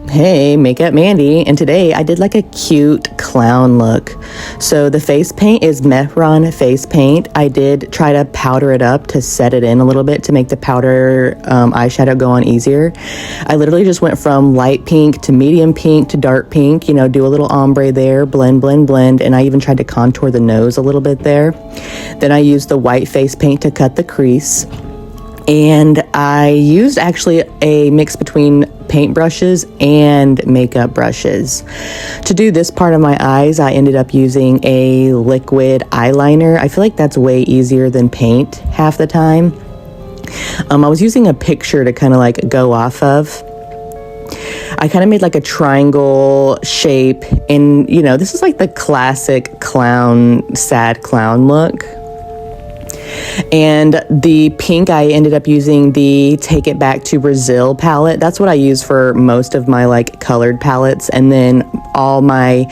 Hey, Makeup Mandy, and today I did like a cute clown look. So the face paint is Mehron face paint. I did try to powder it up to set it in a little bit to make the powder eyeshadow go on easier. I literally just went from light pink to medium pink to dark pink, you know, do a little ombre there, blend, and I even tried to contour the nose a little bit there. Then I used the white face paint to cut the crease. And I used actually a mix between paint brushes and makeup brushes. To do this part of my eyes, I ended up using a liquid eyeliner. I feel like that's way easier than paint half the time. I was using a picture to kind of like go off of. I kind of made like a triangle shape, and you know, this is like the classic clown, sad clown look. And the pink, I ended up using the Take It Back to Brazil palette. That's what I use for most of my like colored palettes. And then all my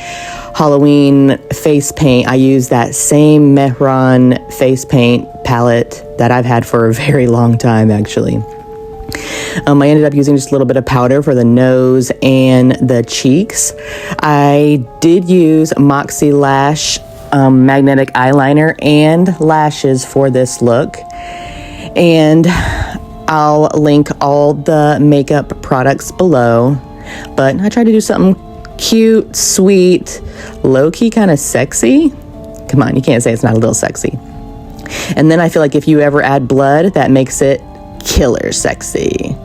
Halloween face paint, I use that same Mehron face paint palette that I've had for a very long time actually. I ended up using just a little bit of powder for the nose and the cheeks. I did use Moxie lash magnetic eyeliner and lashes for this look, and I'll link all the makeup products below. But I tried to do something cute, sweet, low-key, kind of sexy. Come on, you can't say it's not a little sexy. And then I feel like if you ever add blood, that makes it killer sexy.